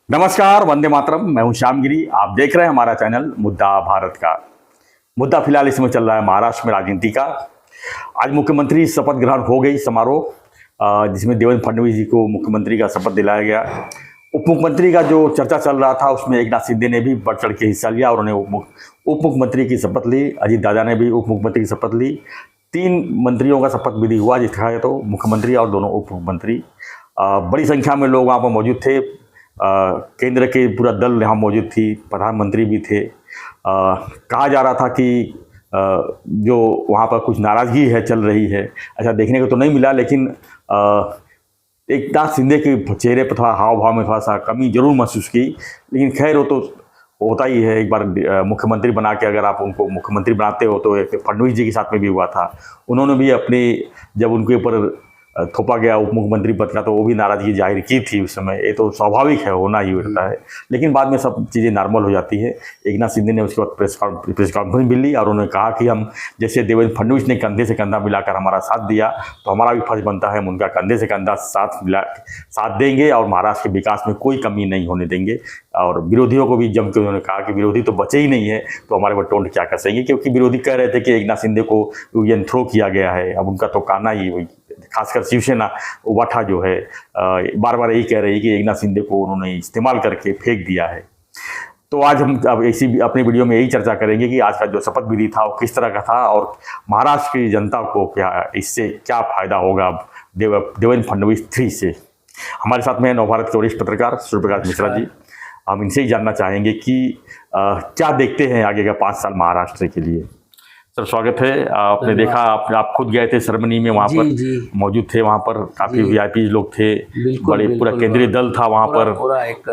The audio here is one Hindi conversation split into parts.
नमस्कार, वंदे मातरम। मैं हूं श्यामगिरी। आप देख रहे हैं हमारा चैनल मुद्दा भारत का। मुद्दा फिलहाल इसमें चल रहा है महाराष्ट्र में राजनीति का। आज मुख्यमंत्री शपथ ग्रहण हो गई समारोह, जिसमें देवेंद्र फडणवीस जी को मुख्यमंत्री का शपथ दिलाया गया। उप मुख्यमंत्री का जो चर्चा चल रहा था उसमें एकनाथ शिंदे ने भी बढ़ चढ़ के हिस्सा लिया और उन्होंने उप मुख्यमंत्री की शपथ ली। अजीत दादा ने भी उप मुख्यमंत्री की शपथ ली। 3 मंत्रियों का शपथ विधि हुआ, जिसका है तो मुख्यमंत्री और दोनों उप मुख्यमंत्री। बड़ी संख्या में लोग वहाँ पर मौजूद थे। केंद्र के पूरा दल यहाँ मौजूद थी, प्रधानमंत्री भी थे। कहा जा रहा था कि जो वहाँ पर कुछ नाराज़गी है चल रही है, ऐसा देखने को तो नहीं मिला, लेकिन एकनाथ शिंदे के चेहरे पर थोड़ा हाव भाव में थोड़ा सा कमी जरूर महसूस की। लेकिन खैर वो तो होता ही है, एक बार मुख्यमंत्री बना के अगर आप उनको मुख्यमंत्री बनाते हो तो फडणवीस जी के साथ में भी हुआ था। उन्होंने भी अपने जब उनके ऊपर थोपा गया उप मुख्यमंत्री पद का तो वो भी नाराज़गी जाहिर की थी उस समय। ये तो स्वाभाविक है, होना ही होता है। लेकिन बाद में सब चीज़ें नॉर्मल हो जाती है। एकनाथ शिंदे ने उसके बाद प्रेस कॉन्फ्रेंस भी ली और उन्होंने कहा कि हम जैसे देवेंद्र फडणवीस ने कंधे से कंधा मिलाकर हमारा साथ दिया, तो हमारा भी फर्ज बनता है हम उनका कंधे से कंधा साथ देंगे और महाराष्ट्र के विकास में कोई कमी नहीं होने देंगे। और विरोधियों को भी जम के उन्होंने कहा कि विरोधी तो बचे ही नहीं है, तो हमारे पर टोंट क्या कर सकेंगे, क्योंकि विरोधी कह रहे थे कि एकनाथ शिंदे को यूएन थ्रो किया गया है। अब उनका तो कहना ही, खासकर शिवसेना उबाठा जो है, बार बार यही कह रही है कि एकनाथ शिंदे को उन्होंने इस्तेमाल करके फेंक दिया है। तो आज हम अब इसी अपनी वीडियो में यही चर्चा करेंगे कि आज का जो शपथ विधि था वो किस तरह का था और महाराष्ट्र की जनता को इससे क्या फायदा होगा देवेंद्र फडणवीस 3 से। हमारे साथ में नवभारत के वरिष्ठ पत्रकार सूर्यप्रकाश मिश्रा जी। हम इनसे ही जानना चाहेंगे कि क्या देखते हैं आगे का 5 साल महाराष्ट्र के लिए। सर स्वागत है। आपने देखा, आप खुद गए थे सेरेमनी में, वहाँ पर मौजूद थे। वहाँ पर काफ़ी वीआईपी लोग थे, बड़े पूरा केंद्रीय दल था वहाँ पर।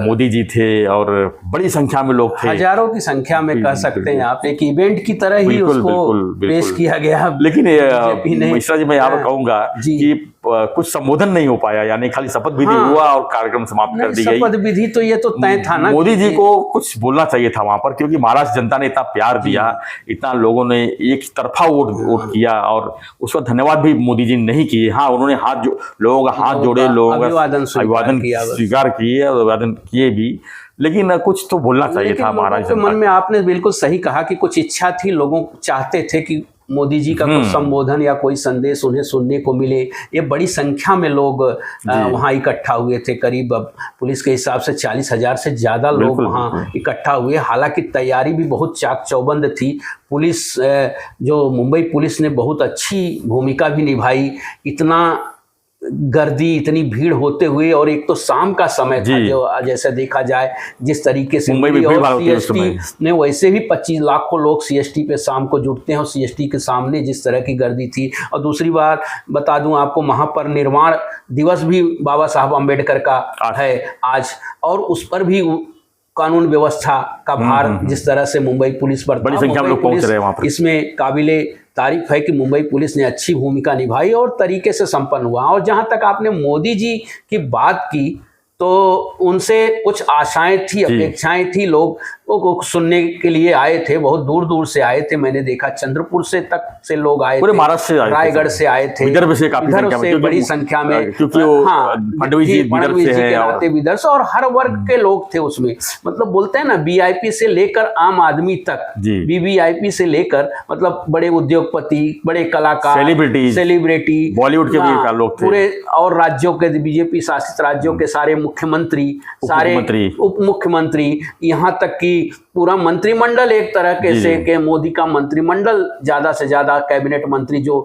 मोदी जी थे और बड़ी संख्या में लोग थे, हजारों की संख्या में कह सकते हैं आप। एक इवेंट की तरह ही उसको पेश किया गया। लेकिन मिश्रा जी, मैं यहाँ पर कहूँगा कि कुछ संबोधन नहीं हो पाया, यानी खाली शपथ विधि हुआ और कार्यक्रम समाप्त कर दी गई। शपथ विधि तो ये तो तय था ना, मोदी जी को कुछ बोलना चाहिए था वहां पर, क्योंकि महाराष्ट्र जनता ने इतना प्यार दिया, इतना लोगों ने एक तरफा वोट किया और उसका धन्यवाद भी मोदी जी ने नहीं किए। हाँ, उन्होंने लोगों का हाथ जोड़े, लोगों का अभिवादन स्वीकार किए, अभिवादन किए भी, लेकिन कुछ तो बोलना चाहिए था महाराष्ट्र मन में। आपने बिल्कुल सही कहा कि कुछ इच्छा थी, लोगों चाहते थे कि मोदी जी का कुछ संबोधन या कोई संदेश उन्हें सुनने को मिले। ये बड़ी संख्या में लोग वहाँ इकट्ठा हुए थे। करीब पुलिस के हिसाब से 40,000 से ज़्यादा लोग वहाँ इकट्ठा हुए। हालांकि तैयारी भी बहुत चाक चौबंद थी। पुलिस, जो मुंबई पुलिस ने बहुत अच्छी भूमिका भी निभाई। इतना गर्दी, इतनी भीड़ होते हुए, और एक तो शाम का समय था, जो जैसे देखा जाए जिस तरीके से सीएसटी ने, वैसे भी 25 लाखों लोग सीएसटी पे शाम को जुटते हैं और सीएसटी के सामने जिस तरह की गर्दी थी। और दूसरी बार बता दूं आपको, महापरिनिर्वाण दिवस भी बाबा साहब अम्बेडकर का है आज, और उस पर भी कानून व्यवस्था का भार जिस तरह से मुंबई पुलिस पर, बड़ी संख्या में लोग पहुंच रहे हैं वहां पर। इसमें काबिले तारीफ है कि मुंबई पुलिस ने अच्छी भूमिका निभाई और तरीके से संपन्न हुआ। और जहां तक आपने मोदी जी की बात की, तो उनसे कुछ आशाएं थी, अपेक्षाएं थी। लोग वो सुनने के लिए आए थे, बहुत दूर दूर से आए थे। मैंने देखा चंद्रपुर से तक से लोग आए, पूरे महाराष्ट्र से, रायगढ़ से आए थे, विदर्भ से काफी संख्या में, बड़ी संख्या में, क्योंकि फडणवीस जी विदर्भ से हैं, विदर्भ से, और हर वर्ग के लोग थे उसमें। मतलब बोलते हैं ना, वीआईपी से लेकर आम आदमी तक, वीवीआईपी से लेकर मतलब बड़े उद्योगपति, बड़े कलाकार, सेलिब्रिटी, बॉलीवुड के भी लोग थे, पूरे, और राज्यों के, बीजेपी शासित राज्यों के सारे मुख्यमंत्री, सारे उप मुख्यमंत्री, यहाँ तक कि पूरा मंत्रिमंडल एक तरह के से के मोदी का मंत्रिमंडल, ज्यादा से ज्यादा कैबिनेट मंत्री जो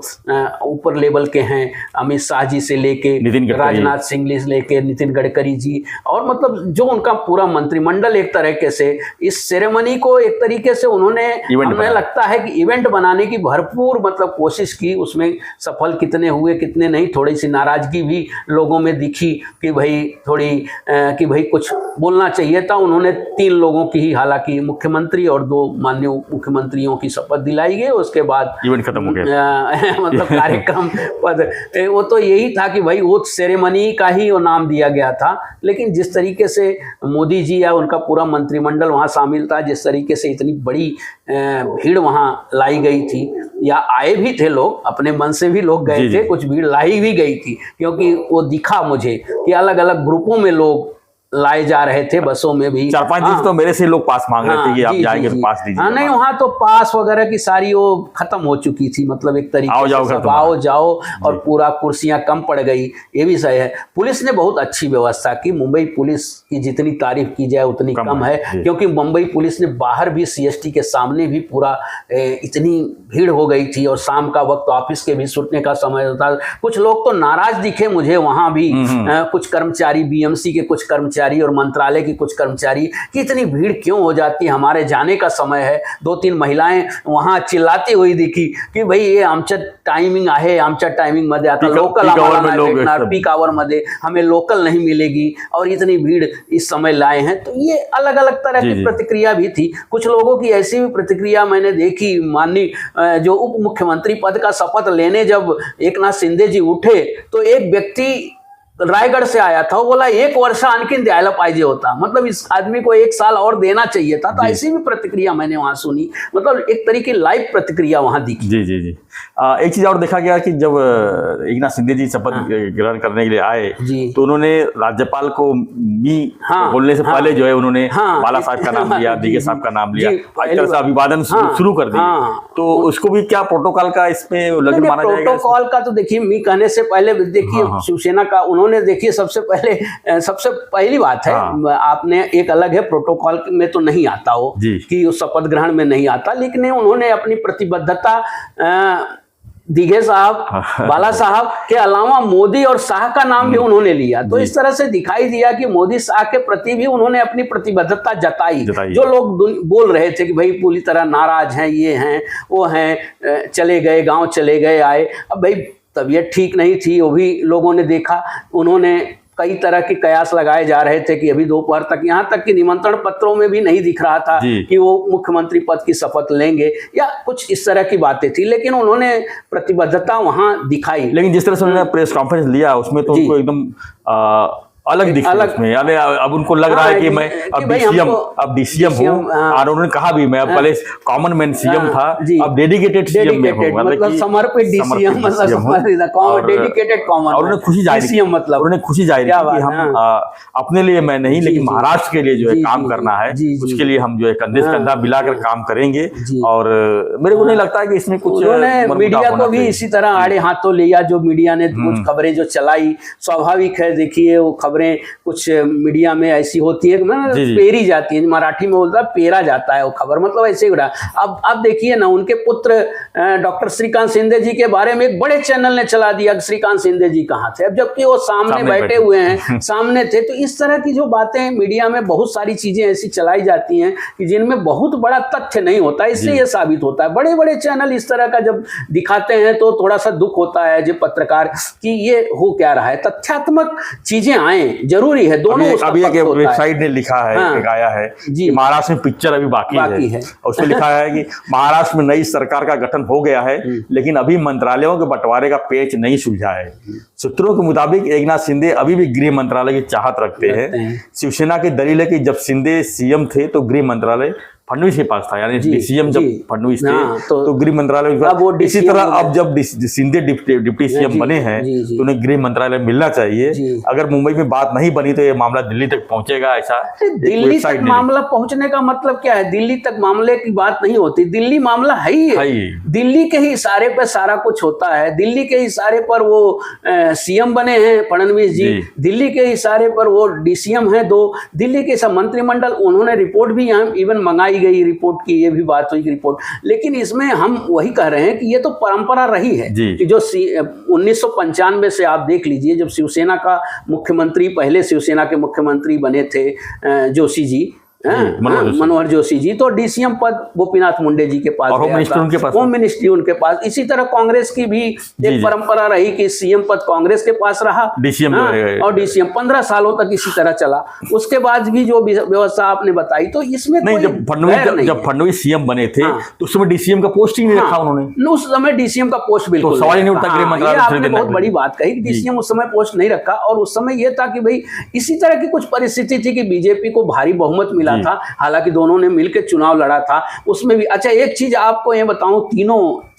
ऊपर लेवल के हैं, अमित शाह जी से लेके राजनाथ सिंह से लेके नितिन गडकरी जी, और मतलब जो उनका पूरा मंत्रिमंडल एक तरीके से इस सेरेमनी को एक तरीके से उन्होंने, हमें लगता है कि इवेंट बनाने की भरपूर मतलब कोशिश की। उसमें सफल कितने हुए कितने नहीं, थोड़ी सी नाराजगी भी लोगों में दिखी कि भाई कि भाई कुछ बोलना चाहिए था। उन्होंने 3 लोगों की ही, हालांकि मुख्यमंत्री और 2 माननीय मुख्यमंत्रियों की शपथ दिलाई गई। उसके बाद इवेंट खत्म हो गया मतलब कार्यक्रम पद, वो तो यही था कि भाई वो सेरेमनी का ही वो नाम दिया गया था। लेकिन जिस तरीके से मोदी जी या उनका पूरा मंत्रिमंडल वहाँ शामिल था, जिस तरीके से इतनी बड़ी भीड़ वहाँ लाई गई थी, या आए भी थे लोग, अपने मन से भी लोग गए थे, कुछ भीड़ लाई भी गई थी, क्योंकि वो दिखा मुझे कि अलग अलग ग्रुपों में लोग लाए जा रहे थे बसों में भी। 4-5 दिन तो मेरे से लोग पास मांग रहे थे कि आप जाएंगे तो पास दीजिए। हाँ, नहीं वहाँ तो पास वगैरह की सारी वो खत्म हो चुकी थी, मतलब एक तरीके से सब आओ जाओ और पूरा कुर्सियां कम पड़ गई, ये भी सही है। पुलिस ने बहुत अच्छी व्यवस्था की। मुंबई पुलिस की जितनी तारीफ की जाए उतनी कम है, क्योंकि मुंबई पुलिस ने बाहर भी CST के सामने भी पूरा इतनी भीड़ हो गई थी, और शाम का वक्त ऑफिस के भी छूटने का समय होता। कुछ लोग तो नाराज दिखे मुझे वहाँ भी, कुछ कर्मचारी, BMC के कुछ कर्मचारी और मंत्रालय की कुछ कर्मचारी, कि इतनी भीड़ क्यों हो जाती है, हमारे जाने का समय है। 2-3 महिलाएं वहां चिल्लाती हुई दिखी कि भाई ये आमच्या टाइमिंग आहे, आमच्या टाइमिंग मध्ये आता लोकल आम्हाला नाही भेटणार, पीक आवर मध्ये हमें लोकल नहीं मिलेगी, और इतनी भीड़ इस समय लाए हैं। तो ये अलग अलग तरह की प्रतिक्रिया भी थी। कुछ लोगों की ऐसी भी प्रतिक्रिया मैंने देखी। माननीय जो उप मुख्यमंत्री पद का शपथ लेने जब एकनाथ शिंदे जी उठे, तो एक व्यक्ति रायगढ़ से आया था, वो बोला 1 वर्ष आणखीन द्यायला पाहिजे होता, मतलब इस आदमी को 1 साल और देना चाहिए था। तो ऐसी भी प्रतिक्रिया मैंने वहां सुनी, मतलब एक तरीके लाइव प्रतिक्रिया वहां दिखी। जी। एक चीज और देखा गया कि जब एकनाथ शिंदे जी शपथ ग्रहण करने के लिए आए, तो उन्होंने राज्यपाल को भी बोलने से पहले जो है उन्होंने बाला साहब का नाम लिया, दीगे साहब का नाम लिया, एक तरह से अभिवादन शुरू कर दिया। तो उसको भी क्या प्रोटोकॉल का इसमें उल्लंघन माना जाएगा? प्रोटोकॉल का तो देखिए, मी कहने से पहले देखिए शिवसेना का उन्होंने देखिए सबसे पहली बात है, आपने एक अलग है, प्रोटोकॉल में तो नहीं आता हो कि उस शपथ ग्रहण में नहीं आता, लेकिन उन्होंने अपनी प्रतिबद्धता दीघे साहब, बाला साहब के अलावा मोदी और शाह का नाम भी उन्होंने लिया। तो इस तरह से दिखाई दिया कि मोदी शाह के प्रति भी उन्होंने अपनी प्रतिबद्धता जताई। जो लोग बोल रहे थे कि भाई पूरी तरह नाराज हैं, ये हैं, वो हैं, चले गए गांव, चले गए आए, अब भाई तबीयत ठीक नहीं थी, वो भी लोगों ने देखा। उन्होंने कई तरह के कयास लगाए जा रहे थे कि अभी दोपहर तक, यहाँ तक कि निमंत्रण पत्रों में भी नहीं दिख रहा था कि वो मुख्यमंत्री पद की शपथ लेंगे, या कुछ इस तरह की बातें थी, लेकिन उन्होंने प्रतिबद्धता वहां दिखाई। लेकिन जिस तरह से उन्होंने प्रेस कॉन्फ्रेंस लिया, उसमें तो उनको एकदम अलग दिखा उसमें, यानी अब उनको लग रहा है कि मैं अब DCM हूँ, और उन्होंने कहा भी मैं पहले कॉमन मैन CM था, अब डेडिकेटेड CM में हूँ, मतलब समर्पित DCM, मतलब डेडिकेटेड कॉमन। और उन्होंने खुशी जाहिर की, मतलब उन्होंने खुशी जाहिर की कि हम अपने लिए मैं नहीं, लेकिन महाराष्ट्र के लिए जो है काम करना है, उसके लिए हम जो है कंधे से कंधा मिलाकर काम करेंगे। और मेरे को नहीं लगता है कि इसमें कुछ, मीडिया को भी इसी तरह आड़े हाथों लिया। जो मीडिया ने कुछ खबरें जो चलाई, स्वाभाविक है, देखिए वो खबरें कुछ मीडिया में ऐसी होती है, पेरी जाती है, मराठी में बोलता है पेरा जाता है वो खबर, मतलब ऐसे ही रहा। अब देखिए ना, उनके पुत्र डॉक्टर श्रीकांत शिंदे जी के बारे में एक बड़े चैनल ने चला दिया कि श्रीकांत शिंदे जी कहाँ थे, अब जबकि वो सामने बैठे हुए हैं, सामने थे। तो इस तरह की जो बातें मीडिया में बहुत सारी चीजें ऐसी चलाई जाती हैं कि जिनमें बहुत बड़ा तथ्य नहीं होता। इससे यह साबित होता है, बड़े बड़े चैनल इस तरह का जब दिखाते हैं तो थोड़ा सा दुख होता है जो पत्रकार कि ये हो क्या रहा है। तथ्यात्मक चीजें आए, जरूरी है दोनों। अभी एक वेबसाइट ने लिखा है, गाया है कि महाराष्ट्र में पिक्चर अभी बाकी है। और उसमें लिखा है कि महाराष्ट्र में नई सरकार का गठन हो गया है, लेकिन अभी मंत्रालयों के बंटवारे का पेच नहीं सुलझा है। सूत्रों के मुताबिक एकनाथ शिंदे अभी भी गृह मंत्रालय की चाहत रखते हैं। शिवसेना की दलील है कि जब शिंदे CM थे तो गृह मंत्रालय फडणवीस के पास था, यानी DCM जब फडणवीस थे तो गृह मंत्रालय। इसी तरह अब जब शिंदे डिप्टी CM बने हैं तो उन्हें गृह मंत्रालय मिलना चाहिए। अगर मुंबई में बात नहीं बनी तो ये मामला दिल्ली तक पहुंचेगा, ऐसा दिल्ली तक मामला पहुंचने का मतलब क्या है? दिल्ली तक मामले की बात नहीं होती, दिल्ली मामला है ही है। दिल्ली के ही इशारे पर सारा कुछ होता है। दिल्ली के इशारे पर वो CM बने हैं फडणवीस जी, दिल्ली के इशारे पर वो DCM है 2, दिल्ली के सब मंत्रिमंडल, उन्होंने रिपोर्ट भी यहाँ इवन मंगाई गई, रिपोर्ट की ये भी बात हुई रिपोर्ट। लेकिन इसमें हम वही कह रहे हैं कि ये तो परंपरा रही है कि जो 1995 से आप देख लीजिए, जब शिवसेना का मुख्यमंत्री, पहले शिवसेना के मुख्यमंत्री बने थे जोशी जी, मनोहर जोशी जी, तो DCM पद गोपीनाथ मुंडे जी के पास, होम मिनिस्ट्री उनके पास। इसी तरह कांग्रेस की भी एक परंपरा रही कि CM पद कांग्रेस के पास रहा, और DCM 15 सालों तक इसी तरह चला। उसके बाद भी जो व्यवस्था आपने बताई, तो इसमें नहीं, जब फडणवीस CM बने थे तो उस समय DCM का पोस्ट ही नहीं रखा उन्होंने। उस समय DCM का पोस्ट बिल्कुल सवाल ही नहीं उठता। गृह मंत्रालय आपने बहुत बड़ी बात कही कि DCM उस समय पोस्ट नहीं रखा, और उस समय यह था कि भाई इसी तरह की कुछ परिस्थिति थी कि बीजेपी को भारी बहुमत मिला था, हालांकि दोनों ने मिलकर चुनाव लड़ा था, उसमें भी। अच्छा, एक चीज आपको ये बताऊं,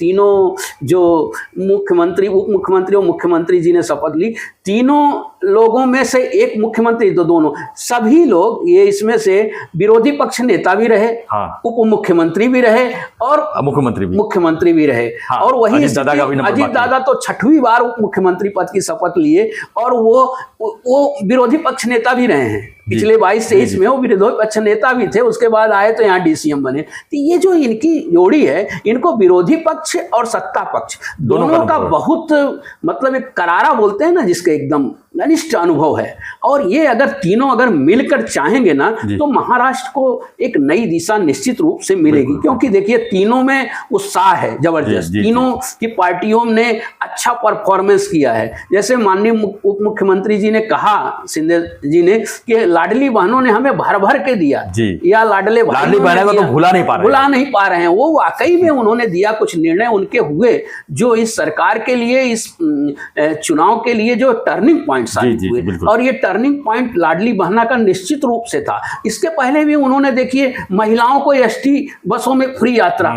तीनों जो मुख्यमंत्री, उप मुख्यमंत्री और मुख्यमंत्री जी ने शपथ ली, तीनों लोगों में से एक मुख्यमंत्री, तो दोनों सभी लोग ये इसमें से विरोधी पक्ष नेता भी रहे, हाँ, उप मुख्यमंत्री भी रहे और मुख्यमंत्री भी रहे। हाँ, और वही अजीत दादा तो 6वीं बार उप मुख्यमंत्री पद की शपथ लिए और वो विरोधी पक्ष नेता भी रहे हैं। पिछले 22-23 में वो विरोधी पक्ष नेता भी थे, उसके बाद आए तो यहाँ डीसीएम बने। तो ये जो इनकी जोड़ी है, इनको विरोधी पक्ष और सत्ता पक्ष दोनों का बहुत मतलब एक करारा बोलते हैं ना, जिसके एकदम घनिष्ठ अनुभव है। और ये अगर तीनों अगर मिलकर चाहेंगे ना तो महाराष्ट्र को एक नई दिशा निश्चित रूप से मिलेगी, क्योंकि देखिए तीनों में उत्साह है जबरदस्त, तीनों की पार्टियों ने अच्छा परफॉर्मेंस किया है। जैसे माननीय उप मुख्यमंत्री जी ने कहा, शिंदे जी ने, कि लाडली बहनों ने हमें भर भर के दिया, या लाडली बहनों को तो भुला नहीं पा रहे हैं। वो वाकई में उन्होंने दिया, कुछ निर्णय उनके हुए जो इस सरकार के लिए, इस चुनाव के लिए जो टर्निंग पॉइंट हुए, और ये टर्निंग पॉइंट लाडली बहना का निश्चित रूप से था। इसके पहले भी उन्होंने देखिए महिलाओं को एसटी बसों में फ्री यात्रा,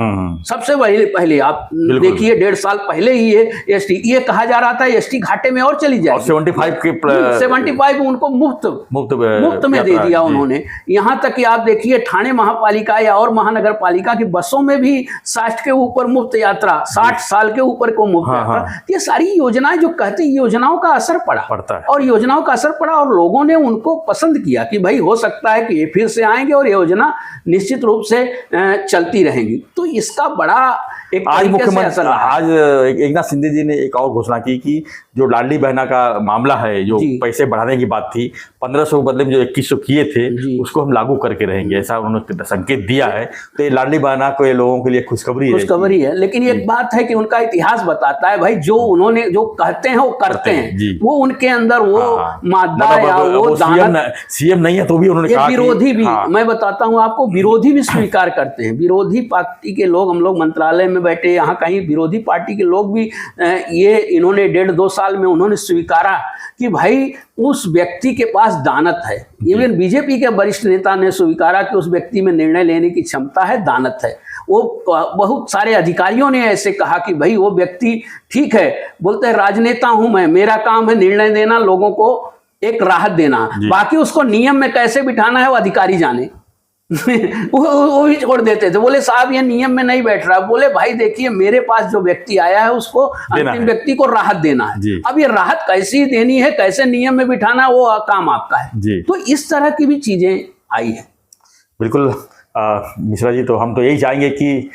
सबसे पहले आप देखिए 1.5 साल पहले ही एसटी, ये कहा जा रहा था एसटी घाटे में और चली जाए, 75 उनको मुफ्त में दे दिया उन्होंने। यहाँ तक कि आप देखिए ठाणे महापालिका या और महानगर पालिका की बसों में भी 60 के ऊपर मुफ्त यात्रा, 60 साल के ऊपर को मुफ्त यात्रा। ये सारी योजनाएं जो कहते हैं, योजनाओं का असर पड़ता है, और योजनाओं का असर पड़ा और लोगों ने उनको पसंद किया कि भाई हो सकता है कि ये फिर से आएंगे और योजना निश्चित रूप से चलती रहेंगी। तो इसका बड़ा एक आज मुख्यमंत्री, आज एकनाथ शिंदे जी ने एक और घोषणा की कि जो लाडली बहना का मामला है, जो पैसे बढ़ाने की बात थी, 1500 के बदले में जो 2100 किए थे, उसको हम लागू करके रहेंगे, ऐसा उन्होंने संकेत दिया है। तो ये लाडली बहना को ये लोगों के लिए खुशखबरी है। लेकिन एक बात है कि उनका इतिहास बताता है भाई, जो उन्होंने जो कहते हैं वो करते हैं, वो उनके अंदर वो मादा या वो सीएम नहीं है तो भी उन्होंने कहा, विरोधी भी, मैं बताता हूँ आपको, विरोधी भी स्वीकार करते हैं। विरोधी पार्टी के लोग, हम लोग मंत्रालय में बैठे, यहाँ कहीं विरोधी पार्टी के लोग भी ये इन्होंने 1.5-2 साल में उन्होंने स्वीकारा कि भाई उस व्यक्ति के पास दानत है। इवन बीजेपी के वरिष्ठ नेता ने स्वीकारा कि उस व्यक्ति में निर्णय लेने की क्षमता है, दानत है। वो बहुत सारे अधिकारियों ने ऐसे कहा कि भाई वो व्यक्ति ठीक है, बोलते हैं राजनेता हूं मैं, मेरा काम है निर्णय देना, लोगों को एक राहत देना, बाकी उसको नियम में कैसे बिठाना है वो अधिकारी जाने। वो भी छोड़ देते थे, बोले साहब ये नियम में नहीं बैठ रहा। बोले भाई देखिए मेरे पास जो व्यक्ति आया है उसको, अंतिम व्यक्ति को राहत देना है। अब ये राहत कैसी देनी है, कैसे नियम में बिठाना, वो काम आपका है। तो इस तरह की भी चीजें आई है। बिल्कुल मिश्रा जी, तो हम तो यही चाहेंगे कि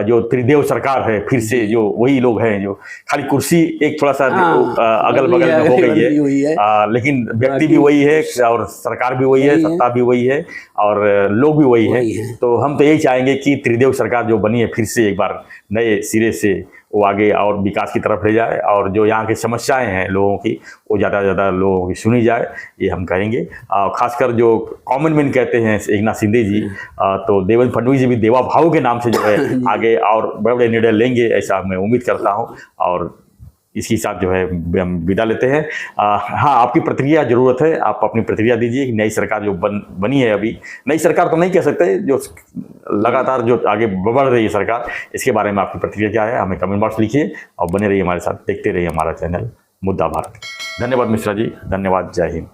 जो त्रिदेव सरकार है, फिर से जो वही लोग हैं, जो खाली कुर्सी एक थोड़ा सा अगल बगल में हो गई है, लेकिन व्यक्ति भी वही है और सरकार भी वही है, सत्ता भी वही है और लोग भी वही है। तो हम तो यही चाहेंगे कि त्रिदेव सरकार जो बनी है, फिर से एक बार नए सिरे से वो आगे और विकास की तरफ ले जाए, और जो यहाँ की समस्याएं हैं लोगों की, वो ज़्यादा से ज़्यादा लोगों की सुनी जाए, ये हम कहेंगे। खासकर जो कॉमन मैन कहते हैं एकनाथ शिंदे जी, तो देवेंद्र फडणवीस जी भी देवा भाव के नाम से जो है आगे और बड़े बड़े निर्णय लेंगे, ऐसा मैं उम्मीद करता हूँ। और इसी साथ जो है हम विदा लेते हैं। हाँ, आपकी प्रतिक्रिया ज़रूरत है, आप अपनी प्रतिक्रिया दीजिए। नई सरकार जो बनी है, अभी नई सरकार तो नहीं कह सकते, जो लगातार जो आगे बढ़ रही है सरकार, इसके बारे में आपकी प्रतिक्रिया क्या है, हमें कमेंट बॉक्स लिखिए और बने रहिए हमारे साथ, देखते रहिए हमारा चैनल मुद्दा भारत। धन्यवाद मिश्रा जी, धन्यवाद, जय हिंद।